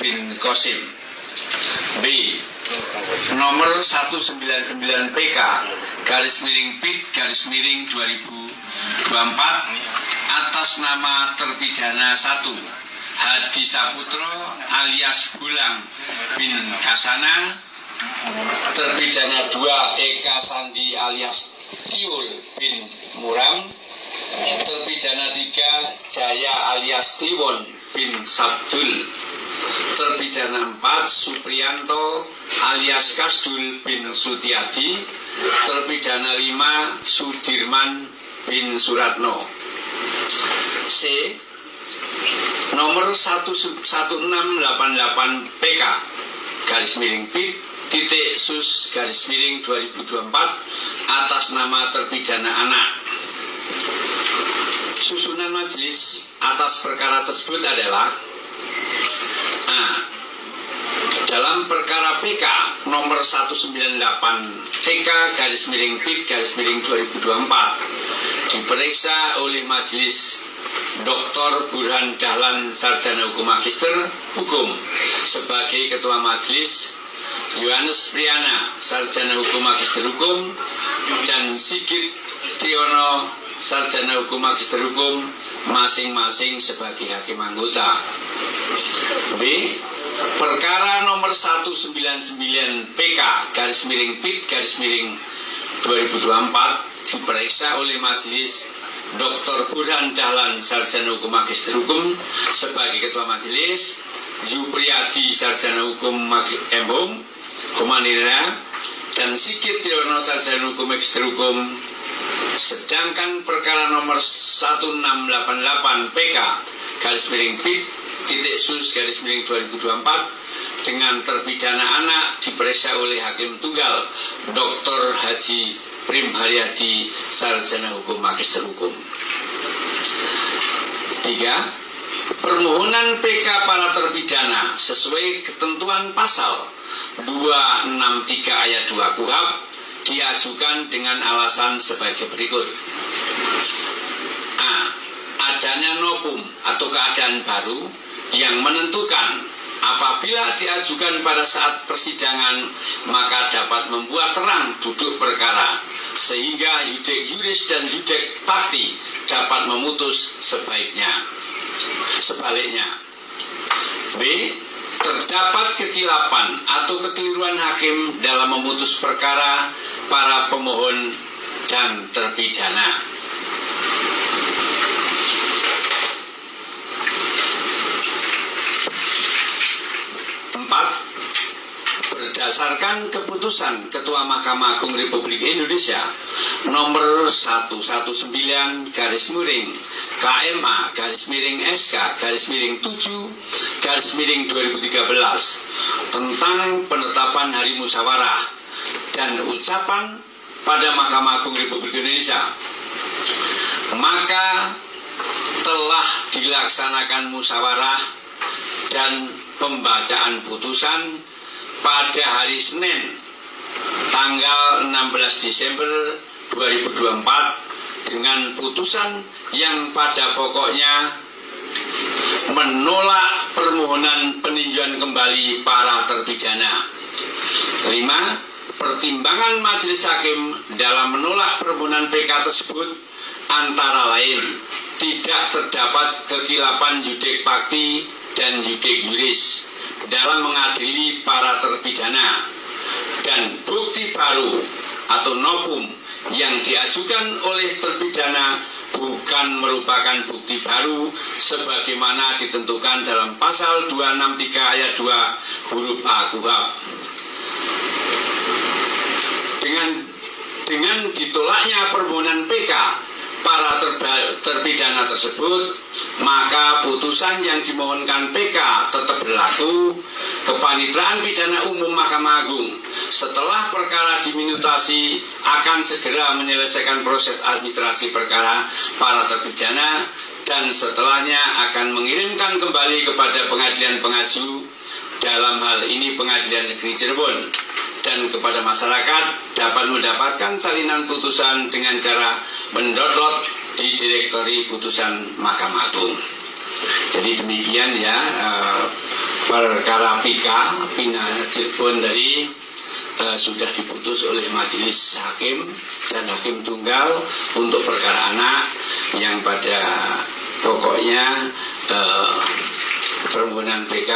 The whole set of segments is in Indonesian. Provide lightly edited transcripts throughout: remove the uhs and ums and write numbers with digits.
bin Qasim. B. Nomor 199 PK /PIT/2024 atas nama terpidana 1 Hadi Saputro alias Bulang bin Kasana, terpidana 2 Eka Sandi alias Tiul bin Muram, terpidana 3 Jaya alias Kliwon bin Sabdul, terpidana 4 Supriyanto alias Kasdul bin Sutiadi, terpidana 5 Sudirman bin Suratno. C. Nomor 1688 PK /PIT/Sus/2024 atas nama terpidana anak. Susunan majelis atas perkara tersebut adalah: A. Dalam perkara PK nomor 198 PK /PIT/2024 diperiksa oleh majelis Dr. Burhan Dahlan, Sarjana Hukum Magister Hukum sebagai Ketua Majelis, Yohanes Priana, Sarjana Hukum Magister Hukum, dan Sigit Tiono, Sarjana Hukum Magister Hukum, masing-masing sebagai hakim anggota. B. Perkara nomor 199 PK /PIT/2024 diperiksa oleh majelis Dr. Burhan Dahlan, Sarjana Hukum Magister Hukum sebagai Ketua Majelis, Jupriyadi, Sarjana Hukum MHum Komanira, dan Sigit Tiono, Sarjana Hukum Magister Hukum. Sedangkan perkara nomor 1688 PK /PIT/Sus/2024 dengan terpidana anak diperiksa oleh Hakim Tunggal Dr. Haji Prim Haryadi, Sarjana Hukum Magister Hukum. 3. Permohonan PK para terpidana sesuai ketentuan pasal 263 ayat 2 KUHP diajukan dengan alasan sebagai berikut. A. Adanya novum atau keadaan baru yang menentukan apabila diajukan pada saat persidangan maka dapat membuat terang duduk perkara sehingga yudek juris dan yudek fakti dapat memutus sebaliknya. B. Terdapat kekilapan atau kekeliruan hakim dalam memutus perkara para pemohon dan terpidana. 4. Berdasarkan keputusan Ketua Mahkamah Agung Republik Indonesia nomor 119-SK-7-2013 tentang penetapan hari musyawarah dan ucapan pada Mahkamah Agung Republik Indonesia, maka telah dilaksanakan musyawarah dan pembacaan putusan pada hari Senin tanggal 16 Desember 2024 dengan putusan yang pada pokoknya menolak permohonan peninjauan kembali para terpidana. 5. Pertimbangan majelis hakim dalam menolak permohonan PK tersebut antara lain tidak terdapat kekilapan yudek fakti dan yudek juris dalam mengadili para terpidana, dan bukti baru atau novum yang diajukan oleh terpidana bukan merupakan bukti baru sebagaimana ditentukan dalam pasal 263 ayat 2 huruf A KUHP. Dengan ditolaknya permohonan PK para terpidana tersebut, maka putusan yang dimohonkan PK tetap berlaku. Kepanitraan Pidana Umum Mahkamah Agung setelah perkara diminutasi akan segera menyelesaikan proses administrasi perkara para terpidana dan setelahnya akan mengirimkan kembali kepada pengadilan pengaju, dalam hal ini Pengadilan Negeri Cirebon, dan kepada masyarakat dapat mendapatkan salinan putusan dengan cara mendownload di direktori putusan Mahkamah Agung. Jadi demikian ya perkara PK Pina Cirebon dari sudah diputus oleh majelis hakim dan hakim tunggal untuk perkara anak yang pada pokoknya permohonan PK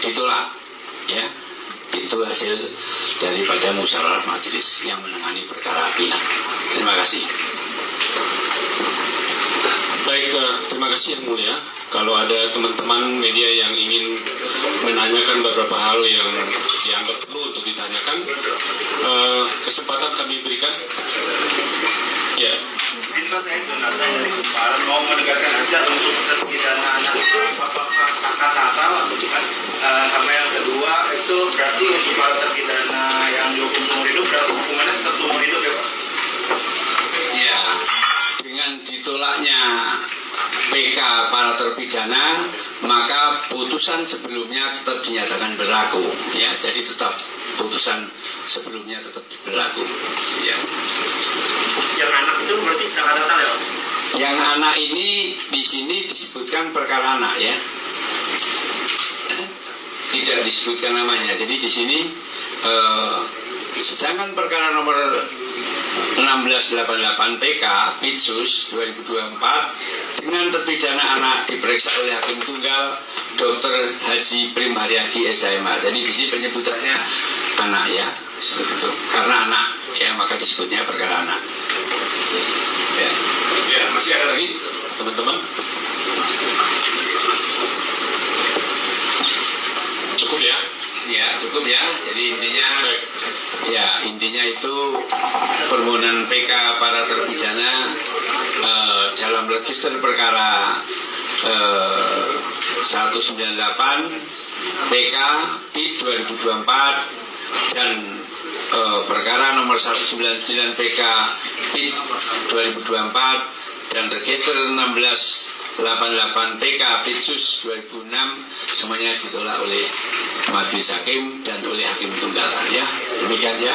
ditolak, ya. Itu hasil daripada musyawarah majelis yang menangani perkara Pina. Terima kasih. Baik, terima kasih Yang Mulia. Kalau ada teman-teman media yang ingin menanyakan beberapa hal yang dianggap perlu untuk ditanyakan, kesempatan kami berikan. Ya. Mau menegaskan aja untuk terpidana anak itu apakah kakak natal kan? Sama yang kedua itu berarti untuk para terpidana yang dihukum seumur hidup berarti hukumannya tetap seumur hidup ya Pak? Ya, dengan ditolaknya PK para terpidana, maka putusan sebelumnya tetap dinyatakan berlaku, ya. Jadi tetap putusan sebelumnya tetap berlaku, ya. Yang anak itu berarti kakak natal ya Pak? Yang anak ini di sini disebutkan perkara anak, ya. Tidak disebutkan namanya. Jadi di sini sedangkan perkara nomor 1688 PK Pitsus 2024 dengan terpidana anak diperiksa oleh hakim tunggal Dr. Haji Prim Haryadi SHMH. Jadi di sini penyebutannya anak, ya, seperti itu. Karena anak, ya, maka disebutnya perkara anak. Ya, Ya, masih ada lagi teman-teman? Cukup ya? ya cukup, ya. Jadi intinya, Baik. ya, intinya itu permohonan PK para terpidana dalam register perkara 198 PK PIT 2024 dan perkara nomor 199 PK PIT 2024 dan register 1688 PK Pitsus 2006 semuanya ditolak oleh majelis hakim dan oleh hakim tunggal, ya. Demikian, ya.